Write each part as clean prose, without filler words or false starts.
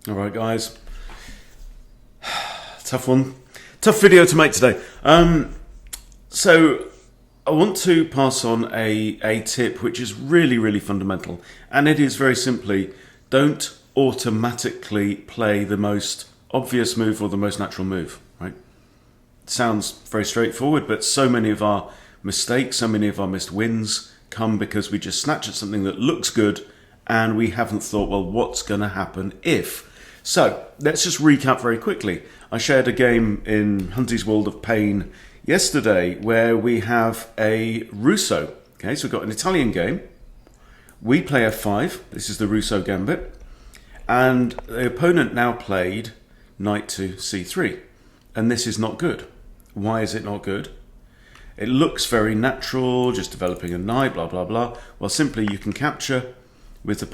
All right, guys. Tough one. Tough video to make today. So I want to pass on a tip which is really, really fundamental. And it is very simply, don't automatically play the most obvious move or the most natural move, right? It sounds very straightforward, but so many of our mistakes, so many of our missed wins come because we just snatch at something that looks good and we haven't thought, well, what's going to happen if? So let's just recap very quickly. I shared a game in Hunty's World of Pain yesterday where we have a Russo. Okay, so we've got an Italian game. We play f5. This is the Russo gambit. And the opponent now played knight to c3. And this is not good. Why is it not good? It looks very natural, just developing a knight, blah, blah, blah. Well, simply you can capture with the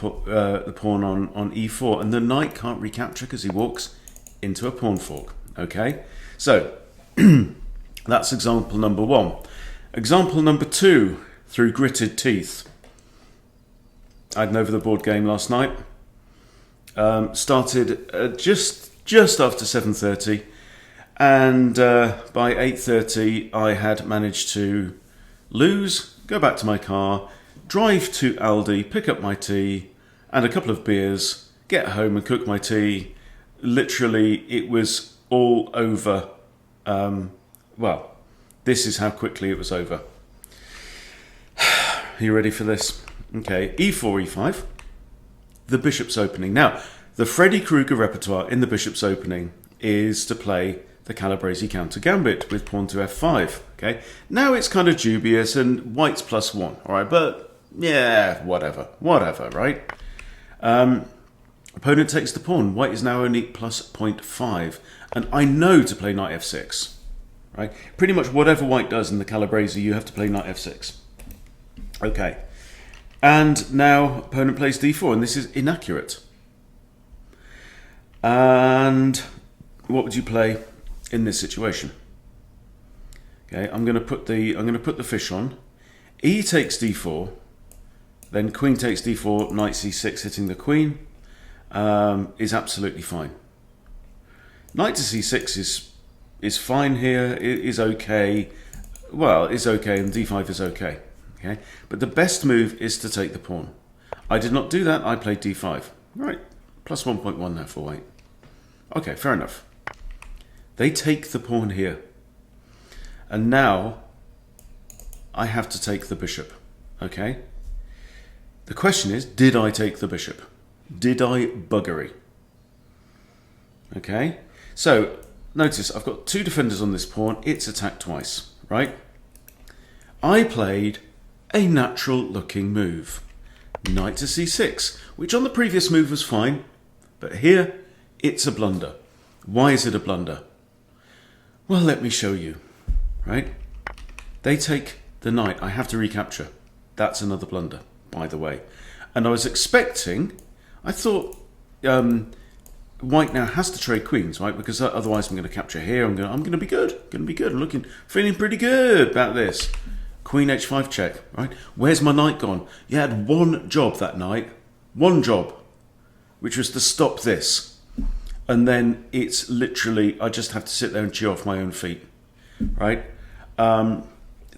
pawn on e4, and the knight can't recapture because he walks into a pawn fork. Okay, so that's example number one. Example number two, through gritted teeth. I had an over the board game last night. Started just after 7:30, and by 8:30 I had managed to lose, go back to my car, drive to Aldi, pick up my tea and a couple of beers, get home and cook my tea. Literally, it was all over. Well, this is how quickly it was over. Are you ready for this? Okay, e4, e5, the bishop's opening. Now, the Freddy Krueger repertoire in the bishop's opening is to play the Calabrese counter gambit with pawn to f5. Okay, now it's kind of dubious and white's +1. All right, but yeah, whatever, right? Opponent takes the pawn. White is now only plus 0.5, and I know to play knight f6. Right, pretty much whatever white does in the Calabrese, you have to play knight f6. Okay, and now opponent plays d4, and this is inaccurate. And what would you play in this situation? Okay, I'm going to put the fish on. E takes d4, then queen takes d4, knight c6 hitting the queen is absolutely fine. Knight to c6 is fine here. It is okay. Well, it's okay, and d5 is okay. Okay, but the best move is to take the pawn. I did not do that. I played d5. Right, plus 1.1 now for white. Okay, fair enough. They take the pawn here. And now I have to take the bishop. Okay? The question is, did I take the bishop? Did I buggery? Okay? So, notice I've got two defenders on this pawn. It's attacked twice, right? I played a natural looking move. Knight to c6, which on the previous move was fine. But here, it's a blunder. Why is it a blunder? Well, let me show you, right? They take the knight. I have to recapture. That's another blunder, by the way. And I was expecting, I thought white now has to trade queens, right? Because otherwise I'm going to capture here. I'm going to be good. I'm feeling pretty good about this. Queen h5 check, right? Where's my knight gone? You had one job that night. One job, which was to stop this. And then it's literally, I just have to sit there and chew off my own feet, right?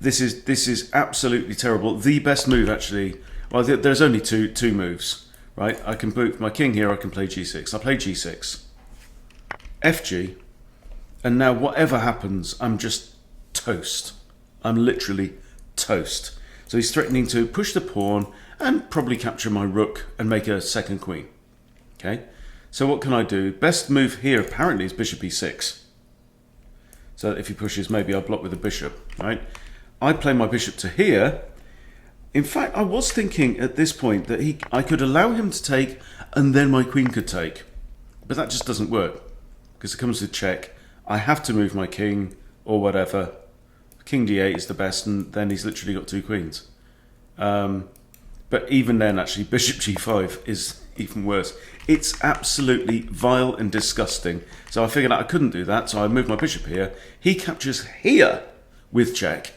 This is absolutely terrible. The best move, actually, well, there's only two moves, right? I can boot my king here. I can play g6. I play g6, fg, and now whatever happens, I'm just toast. I'm literally toast. So he's threatening to push the pawn and probably capture my rook and make a second queen. Okay. So what can I do? Best move here apparently is bishop e6. So if he pushes, maybe I'll block with the bishop, right? I play my bishop to here. In fact, I was thinking at this point that I could allow him to take and then my queen could take. But that just doesn't work because it comes with check. I have to move my king or whatever. King d8 is the best, and then he's literally got two queens. But even then, actually, bishop g5 is even worse. It's absolutely vile and disgusting. So I figured out I couldn't do that, so I moved my bishop here. He captures here with check.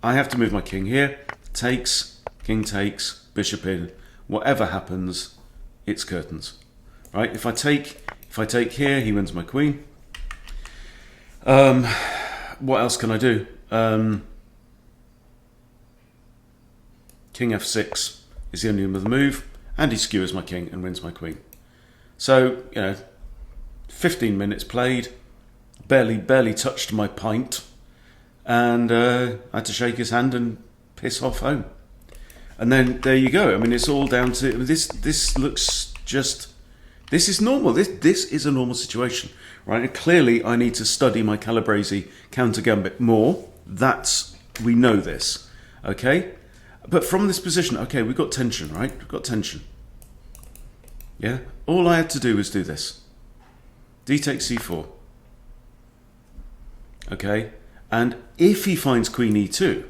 I have to move my king here. Takes, king takes, bishop in. Whatever happens, it's curtains. right? If I take here, he wins my queen. What else can I do? King f6 is the only other move, and he skewers my king and wins my queen. So, 15 minutes played, barely touched my pint, and I had to shake his hand and piss off home. And then there you go. I mean, it's all down to this. This looks just. This is normal. This is a normal situation, right? And clearly, I need to study my Calabrese counter gambit more. We know this, okay? But from this position, okay, we've got tension, right? We've got tension. Yeah. All I had to do was do this. D takes c4. Okay. And if he finds queen e2,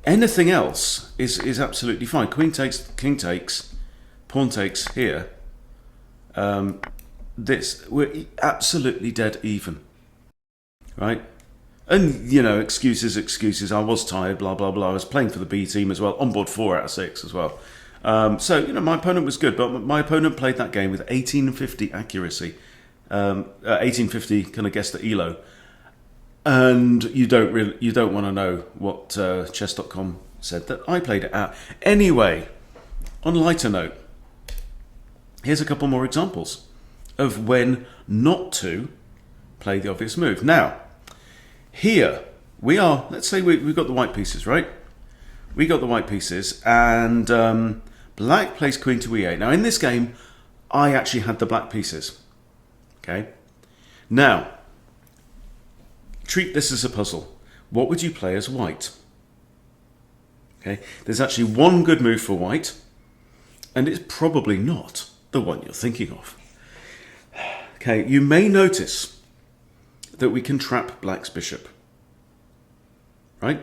anything else is absolutely fine. Queen takes, king takes, pawn takes here. We're absolutely dead even, right? And, excuses. I was tired, blah, blah, blah. I was playing for the B team as well, on board 4 out of 6 as well. So, my opponent was good, but my opponent played that game with 1850 accuracy. 1850 kind of guessed the ELO. And you don't want to know what chess.com said that I played it at. Anyway, on a lighter note, here's a couple more examples of when not to play the obvious move. Now, here we are, let's say we've got the white pieces, right? We got the white pieces, and black plays queen to e8. Now, in this game, I actually had the black pieces, okay? Now, treat this as a puzzle. What would you play as white? Okay, there's actually one good move for white, and it's probably not the one you're thinking of. Okay, you may notice that we can trap black's bishop, right?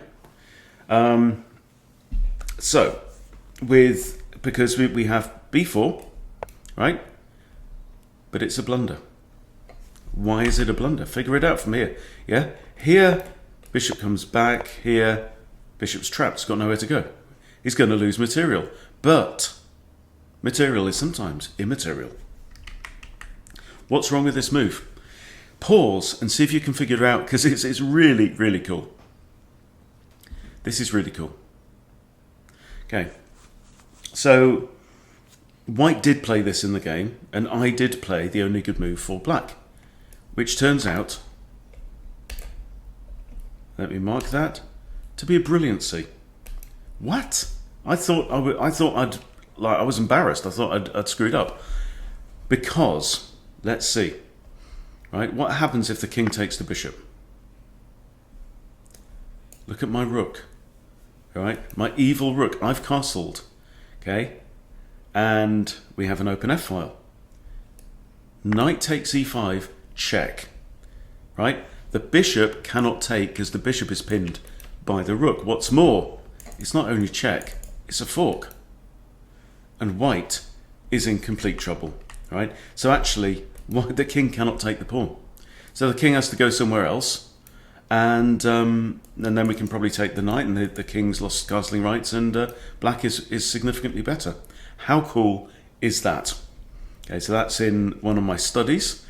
Because we have b4, right? But it's a blunder. Why is it a blunder? Figure it out from here. Yeah, here bishop comes back. Here bishop's trapped. He's got nowhere to go. He's going to lose material. But material is sometimes immaterial. What's wrong with this move? Pause and see if you can figure it out, because it's really, really cool. This is really cool. Okay, so white did play this in the game, and I did play the only good move for black, which turns out, let me mark that, to be a brilliancy. What? I was embarrassed. I thought I'd screwed up, because let's see. Right, what happens if the king takes the bishop? Look at my rook. All right, my evil rook. I've castled. Okay, and we have an open f file. Knight takes e5. Check. Right, the bishop cannot take because the bishop is pinned by the rook. What's more, it's not only check, it's a fork, and white is in complete trouble. Right, so actually, the king cannot take the pawn, so the king has to go somewhere else, and then we can probably take the knight, and the king's lost castling rights, and black is significantly better. How cool is that? Okay, so that's in one of my studies,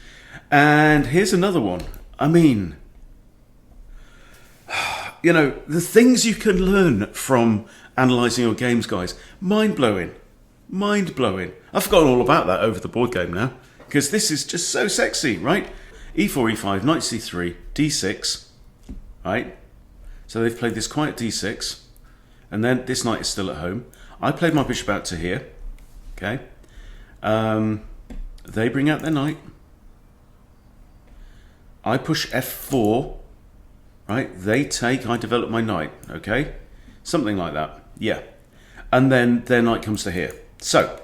and here's another one. I mean, the things you can learn from analysing your games, guys, mind-blowing. Mind-blowing. I've forgotten all about that over the board game now, because this is just so sexy, right? e4, e5, knight c3, d6, right? So they've played this quiet d6, and then this knight is still at home. I played my bishop out to here, okay? They bring out their knight. I push f4, right? They take, I develop my knight, okay? Something like that, yeah. And then their knight comes to here. So,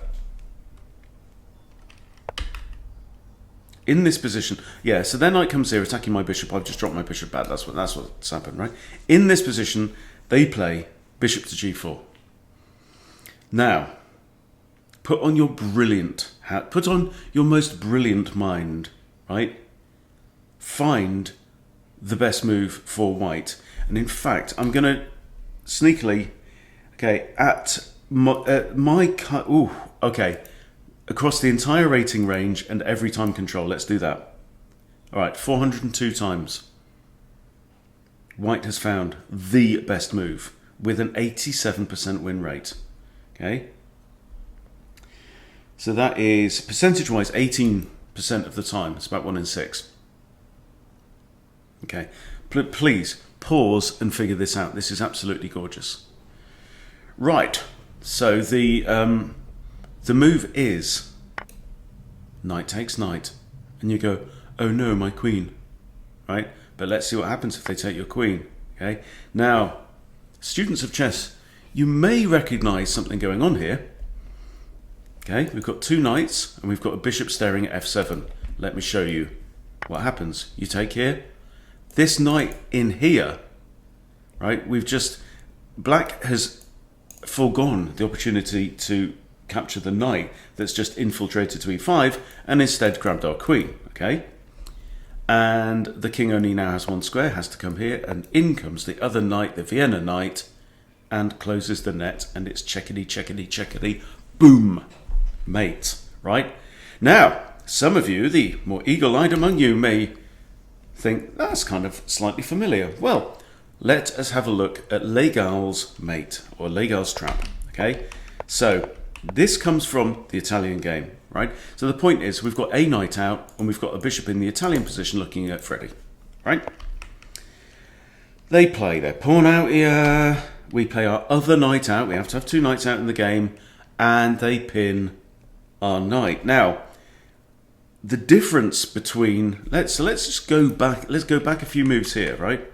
in this position, yeah, so their knight comes here attacking my bishop. I've just dropped my bishop back. That's what's happened, right? In this position, they play bishop to g4. Now, put on your brilliant hat, put on your most brilliant mind, right? Find the best move for white. And in fact, I'm going to sneakily, okay, at my, okay, across the entire rating range and every time control. Let's do that. All right, 402 times. White has found the best move with an 87% win rate. Okay. So that is percentage-wise 18% of the time. It's about 1 in 6. Okay. Please pause and figure this out. This is absolutely gorgeous. Right. So the move is knight takes knight, and you go, oh no, my queen, right? But let's see what happens if they take your queen. Okay. Now, students of chess, you may recognise something going on here. Okay, we've got 2 knights and we've got a bishop staring at f7. Let me show you what happens. You take here. This knight in here, right? Black has foregone the opportunity to capture the knight that's just infiltrated to e5 and instead grabbed our queen, okay? And the king only now has 1 square, has to come here, and in comes the other knight, the Vienna knight, and closes the net, and it's checkity, checkity, checkity, boom, mate, right? Now, some of you, the more eagle-eyed among you, may think that's kind of slightly familiar. Well, let us have a look at Legal's mate, or Legal's trap, okay? So, this comes from the Italian game, right? So the point is, we've got a knight out, and we've got a bishop in the Italian position looking at Freddie, right? They play their pawn out here, we play our other knight out, we have to have 2 knights out in the game, and they pin our knight. Now, the difference between, let's just go back, let's go back a few moves here, right?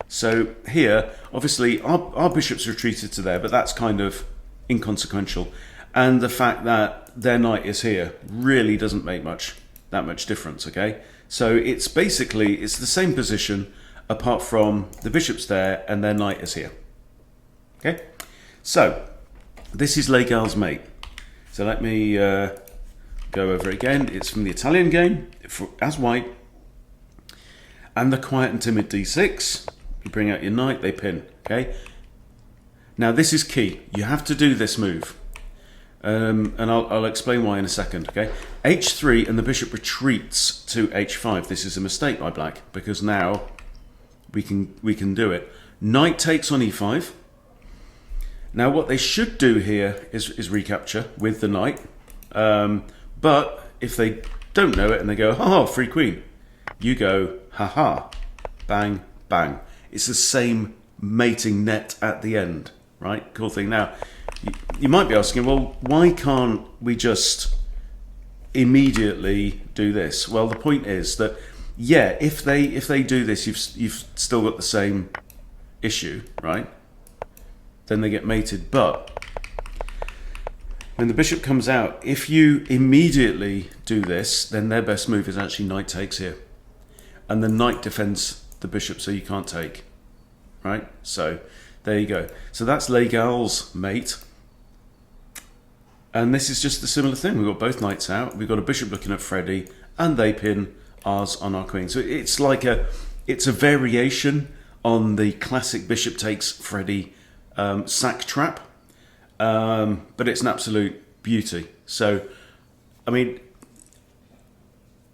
So here, obviously, our bishop's retreated to there, but that's kind of inconsequential. And the fact that their knight is here really doesn't make that much difference, okay? So it's basically, it's the same position, apart from the bishop's there and their knight is here. Okay? So, this is Legal's mate. So let me go over it again. It's from the Italian game, as white. And the quiet and timid d6. You bring out your knight, they pin. Okay? Now this is key. You have to do this move. And I'll explain why in a second. Okay? h3 and the bishop retreats to h5. This is a mistake by black, because now we can do it. Knight takes on e5. Now what they should do here is recapture with the knight. But if they don't know it and they go, ha, free queen, you go, ha, bang, bang. It's the same mating net at the end, right? Cool thing. Now, you might be asking, well, why can't we just immediately do this? Well, the point is that, yeah, if they do this, you've still got the same issue, right? Then they get mated. But when the bishop comes out, if you immediately do this, then their best move is actually knight takes here. And the knight defends the bishop, so you can't take, right? So there you go. So that's Legal's mate. And this is just a similar thing. We've got both knights out. We've got a bishop looking at Freddie, and they pin ours on our queen. So it's like it's a variation on the classic bishop takes Freddie sack trap, but it's an absolute beauty. So, I mean,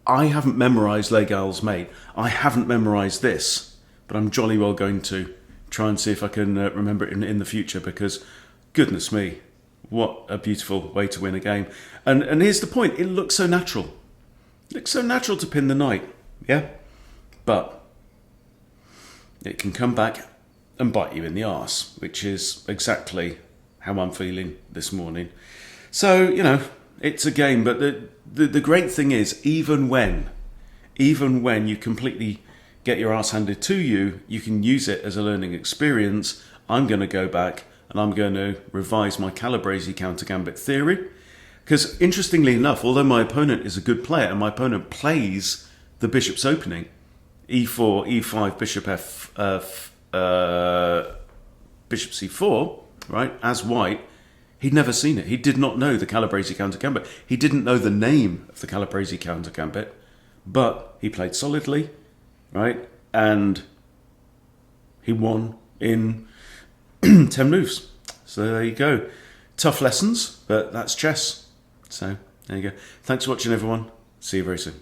I haven't memorised Legal's mate. I haven't memorised this, but I'm jolly well going to try and see if I can remember it in the future, because, goodness me, what a beautiful way to win a game. And here's the point, it looks so natural. It looks so natural to pin the knight, yeah? But it can come back and bite you in the arse, which is exactly how I'm feeling this morning. So, you know, it's a game, but the great thing is, even when you completely get your arse handed to you, you can use it as a learning experience. I'm going to go back and I'm going to revise my Calabrese counter gambit theory, because interestingly enough, although my opponent is a good player and my opponent plays the bishop's opening, e4, e5, bishop bishop c4, right, as white, he'd never seen it. He did not know the Calabrese counter gambit. He didn't know the name of the Calabrese counter gambit, but he played solidly, right, and he won in 10 moves. So there you go. Tough lessons, but that's chess. So There you go. Thanks for watching, everyone. See you very soon.